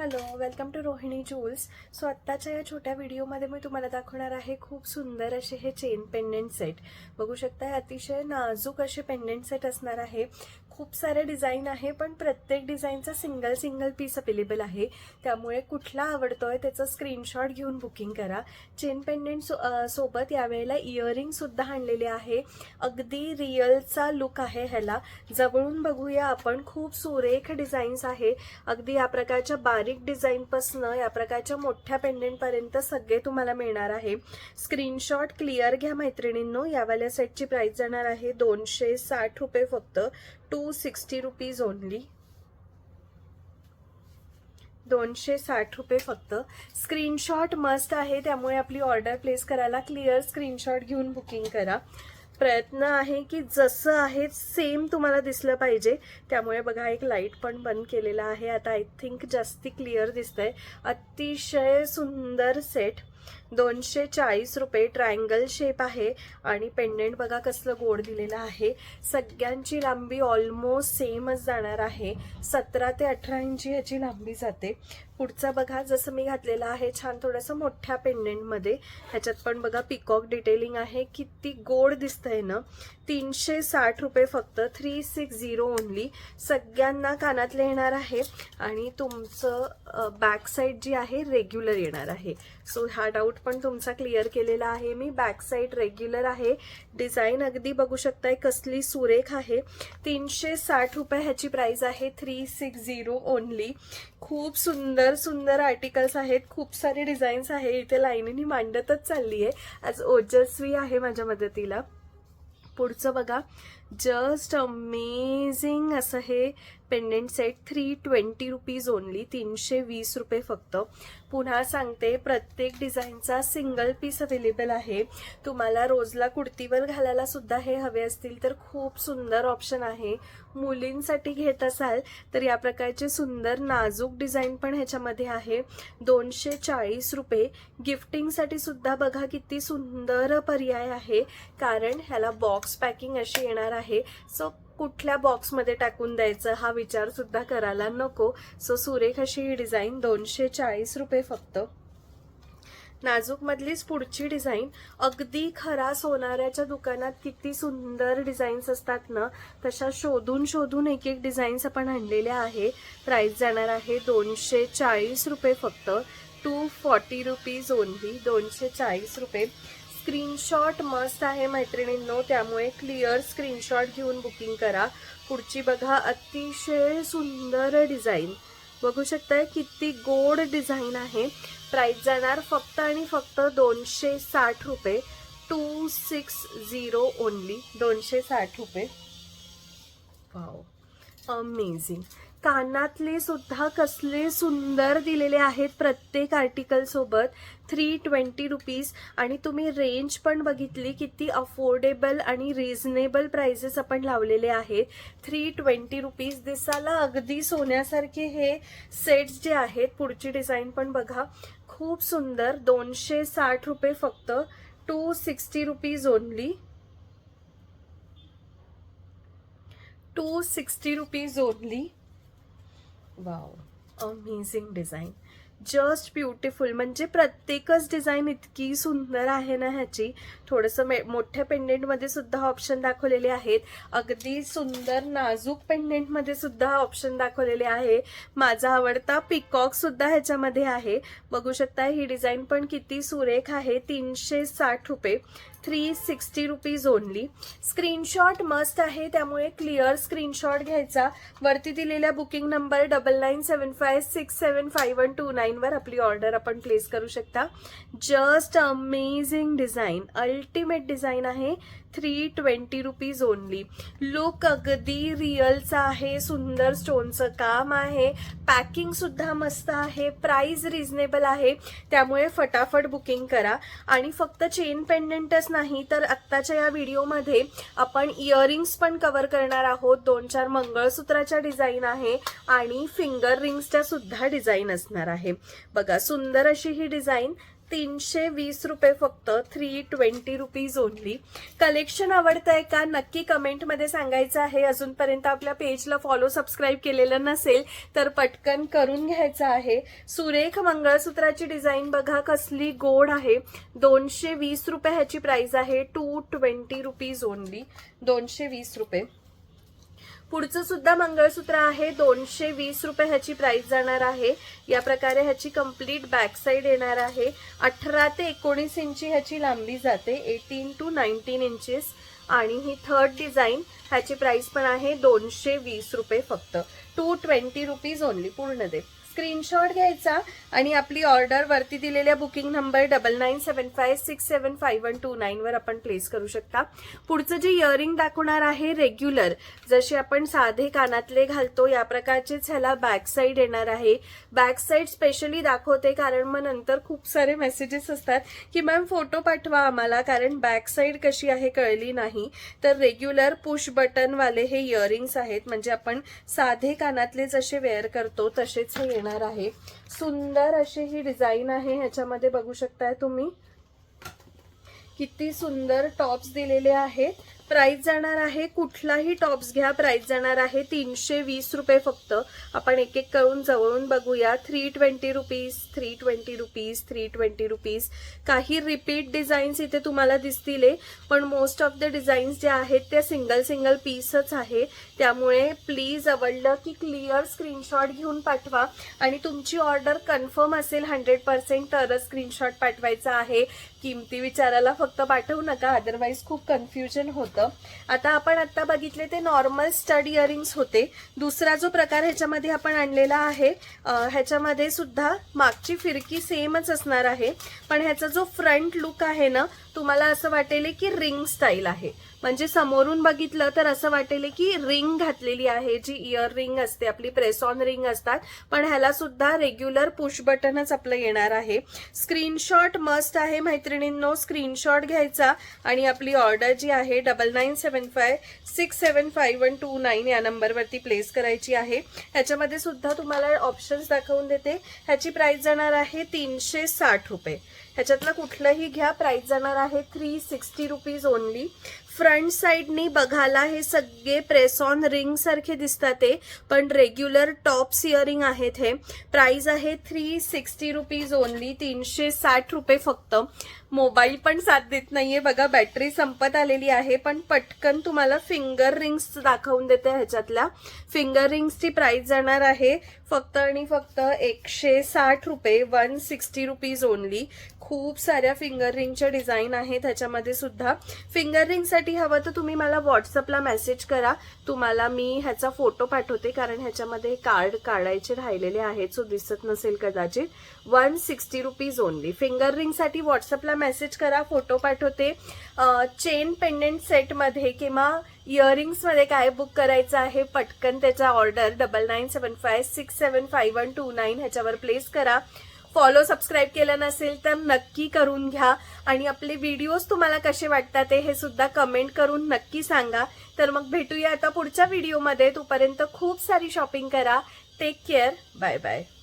Hello, welcome to Rohini jewels. So आत्ताच्या या छोट्या व्हिडिओमध्ये मी तुम्हाला दाखवणार आहे खूप सुंदर असे हे चेन पेंडेंट सेट. बघू शकता अतिशय नाजूक असे पेंडेंट सेट असणार आहे. खूप सारे डिझाईन आहे पण प्रत्येक डिझाईनचा सिंगल पीस अवेलेबल आहे. त्यामुळे कुठला आवडतोय त्याचा स्क्रीनशॉट घेऊन बुकिंग करा. चेन पेंडेंट सोबत यावेळेला इयरिंग सुद्धा आणलेले आहे. अगदी रिअलचा लुक आहे ह्याला. जवळून बघूया आपण. खूप सुरेख डिझाईन्स आहे. अगदी या प्रकारच्या बारीक डिझाईन पासून या प्रकारच्या मोठ्या पेंडेंट पर्यंत सगळे तुम्हाला मिळणार आहे. स्क्रीनशॉट क्लिअर घ्या मैत्रिणींनो. यावाल्या सेटची प्राइस जाणार आहे 260 रुपये फक्त. 260 रुपीज ओनली. 260 रुपये फक्त. स्क्रीनशॉट मस्ट आहे त्यामुळे आपली ऑर्डर प्लेस करायला क्लिअर स्क्रीनशॉट घेऊन बुकिंग करा. प्रयत्न आहे की जसं आहे सेम तुम्हाला दिसलं पाहिजे. त्यामुळे बघा एक लाईट पण बंद केलेला आहे. आता आय थिंक जास्ती क्लिअर दिसतंय. अतिशय सुंदर सेट. 240 रुपये. ट्रायंगल शेप आहे आणि पेंडेंट बघा कसलं गोड दिलेलं आहे. सगळ्यांची लांबी ऑलमोस्ट सेमच जाणार आहे. 17 ते 18 इंची ह्याची लांबी जाते. पुढचा बघा जसं मी घातलेलं आहे छान थोडंसं मोठ्या पेंडेंटमध्ये. ह्याच्यात पण बघा पिकॉक डिटेलिंग आहे. किती गोड दिसतंय ना. 360 रुपये फक्त. 360 ओनली. सगळ्यांना कानातले येणार आहे आणि तुमचं बॅक साईड जी आहे रेग्युलर येणार आहे. सो हा डाऊट पण तुमचा क्लिअर केलेला आहे मी. बॅक साईड रेग्युलर आहे. डिझाईन अगदी बघू शकताय कसली सुरेख आहे. 360 रुपये ह्याची प्राइस आहे. 360 ओनली. खूप सुंदर आर्टिकल्स आहेत. खूप सारे डिझाईन्स आहे. इथे लाईनीने मांडतच चालली आहे. आज ओजस्वी आहे माझ्या मदतीला. पुढचं बघा जस्ट अमेझिंग असं हे पेंडेंट सेट. 320 rupees only. 320 रुपये फक्त. पुन्हा सांगते प्रत्येक डिझाईनचा सिंगल पीस अवेलेबल आहे. तुम्हाला रोजला कुर्तीवर घालायला सुद्धा हे हवे असतील तर खूप सुंदर ऑप्शन आहे. मुलींसाठी घेत असाल तर या प्रकारचे सुंदर नाजूक डिझाईन पण ह्याच्यामध्ये आहे. 240 रुपये. गिफ्टिंगसाठी सुद्धा बघा किती सुंदर पर्याय आहे. कारण ह्याला बॉक्स पॅकिंग अशी येणार आहे. सो कुठल्या बॉक्समध्ये टाकून द्यायचं हा विचार सुद्धा करायला नको. सो सुरेख अशी ही डिझाईन. 240 रुपये फक्त. नाजूक मधलीच पुढची डिझाईन. अगदी खरा सोनाऱ्याच्या दुकानात किती सुंदर डिझाईन्स असतात ना तशा शोधून एक डिझाईन्स आपण आणलेल्या आहे. प्राइस जाणार आहे 240 रुपये फक्त. 240 रुपीज ओनली. 240 रुपये. स्क्रीनशॉट मस्त आहे मैत्रिणींनो. त्यामुळे क्लिअर स्क्रीनशॉट घेऊन बुकिंग करा. पुढची बघा अतिशय सुंदर डिझाईन. बघू शकताय किती गोड डिझाईन आहे. प्राइस जाणार फक्त आणि फक्त 260 रुपये. 260 ओनली. 260 रुपये. Wow, amazing. कानातले सुद्धा कसले सुंदर दिलेले आहेत प्रत्येक आर्टिकल सोबत. 320 रुपीज. आणि तुम्ही रेंज पण बघितली किती अफोर्डेबल आणि रिझनेबल प्राइसेस आपण लावलेले आहेत. 320 रुपीज. दिसायला अगदी सोन्यासारखे हे सेट्स जे आहेत. पुढची डिझाईन पण बघा खूप सुंदर. 260 रुपये फक्त. 260 rupees only. 260 rupees only. Wow, amazing design. Just beautiful. म्हणजे प्रत्येकच डिझाईन इतकी सुंदर आहे ना ह्याची. थोडंसं मोठ्या पेंडेंटमध्ये सुद्धा ऑप्शन दाखवलेले आहेत. अगदी सुंदर नाजूक पेंडेंटमध्ये सुद्धा ऑप्शन दाखवलेले आहे. माझा आवडता पिकॉक सुद्धा ह्याच्यामध्ये आहे. बघू शकता ही डिझाईन पण किती सुरेख आहे. 360 रुपये. 360 रुपीज ओनली. स्क्रीनशॉट मस्ट आहे त्यामुळे क्लिअर स्क्रीनशॉट घ्यायचा. वरती दिलेल्या बुकिंग नंबर 9975675129 वर आपली ऑर्डर आपण प्लेस करू शकता. Just amazing design. Ultimate design आहे. 320 रुपीज ओनली. लुक अगदी रिअलचा आहे. सुंदर स्टोनचं काम आहे. पॅकिंग सुद्धा मस्त आहे. प्राइस रिझनेबल आहे. त्यामुळे फटाफट बुकिंग करा. आणि फक्त चेन पेंडेंटच नाही तर आत्ताच्या या व्हिडिओमध्ये आपण इयरिंग्स पण कव्हर करणार आहोत. 2-4 मंगळसूत्राच्या डिझाईन आहे आणि फिंगर रिंग्सच्या सुद्धा डिझाईन असणार आहे. बघा सुंदर अशी ही डिझाईन. 320 फक्त, 320 रुपीज ओनली. कलेक्शन आवडतंय का नक्की कमेंटमध्ये सांगायचं आहे. अजूनपर्यंत आपल्या पेजला फॉलो सबस्क्राईब केलेलं नसेल तर पटकन करून घ्यायचं आहे. सुरेख मंगळसूत्राची डिझाईन बघा कसली गोड आहे. 220 रुपये ह्याची प्राइस आहे. 220 रुपीज ओनली, 220 रुपये. पुढचं सुद्धा मंगळसूत्र आहे. 220 रुपये ह्याची प्राइस जाणार आहे. या प्रकारे ह्याची कंप्लीट बॅक साइड येणार आहे. 18 ते 19 इंची ह्याची लांबी जाते, 18 to 19 इंचेस. आणि ही थर्ड डिझाईन, ह्याची प्राइस पण आहे 220 रुपये फक्त, 220 रुपीज ओनली. पूर्ण दे. स्क्रीनशॉट घ्यायचा आणि आपली ऑर्डर वरती दिलेल्या बुकिंग नंबर 9975675129 वर आपण प्लेस करू शकता. पुढचं जे इयरिंग दाखवणार आहे रेग्युलर, जसे आपण साधे कानातले घालतो या प्रकारचेच ह्याला बॅक साइड येणार आहे. बॅक साइड स्पेशली दाखवते कारण मग नंतर खूप सारे मेसेजेस असतात की मॅम फोटो पाठवा आम्हाला, कारण बॅक साइड कशी आहे कळली नाही. तर रेग्युलर पुश बटन वाले हे इयरिंग्स आहेत, म्हणजे आपण साधे कानातले जसे वेअर करतो तसेच हे आहे. सुंदर अशी ही डिझाईन आहे. ह्याच्यामध्ये बघू शकताय तुम्ही किती सुंदर टॉप्स दिलेले आहेत. प्राइस जाणार आहे, कुठलाही टॉप्स घ्या प्राइस जाणार आहे 320 रुपये फक्त. आपण एक एक करून जवळून बघूया. 320 रुपीज, 320 रुपीज, 320 रुपीज. काही रिपीट डिझाईन्स इथे तुम्हाला दिसतील, पण मोस्ट ऑफ द डिझाईन्स ज्या आहेत त्या सिंगल सिंगल पीसच आहे. त्यामुळे प्लीज आवडलं की क्लिअर स्क्रीनशॉट घेऊन पाठवा आणि तुमची ऑर्डर कन्फर्म असेल 100% तरच स्क्रीनशॉट पाठवायचा आहे. किमती विचारायला फक्त पाठवू नका, अदरवाईज खूप कन्फ्युजन होतं. आता आपण आता बघितले ते नॉर्मल स्टड इयरिंग्स होते. दुसरा जो प्रकार ह्याच्यामध्ये आपण आणलेला आहे, ह्याच्यामध्ये सुद्धा मागची फिरकी सेमच असणार आहे, पण ह्याचा जो फ्रंट लुक आहे ना, तुम्हाला असं वाटेल की रिंग स्टाईल आहे. म्हणजे समोरून बघितलं तर असं वाटेल की रिंग घातलेली आहे, जी इयर रिंग असते आपली, प्रेस ऑन रिंग असतात, पण ह्याला सुद्धा रेग्युलर पुश बटनच आपलं येणार आहे. स्क्रीनशॉट मस्ट आहे मैत्रिणींनो, स्क्रीनशॉट घ्यायचा आणि आपली ऑर्डर जी आहे 9975675129 या नंबरवरती प्लेस करायची आहे. ह्याच्यामध्ये सुद्धा तुम्हाला ऑप्शन्स दाखवून देते. ह्याची प्राइस जाणार आहे 360 रुपये. ह्याच्यातलं कुठलंही घ्या, प्राइस जाणार आहे 360 रुपीज ओनली. फ्रंट साइडनी बघायला हे सगळे प्रेस ऑन रिंग सारखे दिसतात, पण रेग्युलर टॉप्स इयरिंग आहेत. हे प्राइस आहे 360 रुपीज ओनली, 360 रुपये फक्त. मोबाईल पण साथ देत नाहीये बघा, बॅटरी संपत आलेली आहे, पण पटकन तुम्हाला फिंगर रिंग्स दाखवून देते. ह्याच्यातल्या फिंगर रिंग्सची प्राइस जाणार आहे फक्त आणि फक्त 160 रुपये, 160 रुपीज ओनली. खूप साऱ्या फिंगर रिंगच्या डिझाईन आहेत ह्याच्यामध्ये सुद्धा. फिंगर रिंग साठी हवं तर तुम्ही मला व्हॉट्सअपला मेसेज करा, तुम्हाला मी ह्याचा फोटो पाठवते, कारण ह्याच्यामध्ये कार्ड काढायचे राहिलेले आहेत, सो दिसत नसेल कदाचित. 160 रुपीज ओनली. फिंगर रिंग साठी व्हॉट्सअपला मेसेज करा, फोटो पाठवते. चेन पेंडेंट सेट मध्ये किंवा इयरिंग्स मध्ये काय बुक करायचं आहे पटकन त्याचा ऑर्डर 9975675129 ह्याच्यावर प्लेस करा. फॉलो सबस्क्राईब केलं नसेल तर नक्की करून घ्या आणि आपले व्हिडिओज तुम्हाला कसे वाटतात हे सुद्धा कमेंट करून नक्की सांगा. तर मग भेटूया आता पुढच्या व्हिडिओमध्ये. तोपर्यंत खूप सारी शॉपिंग करा. Take care. Bye bye.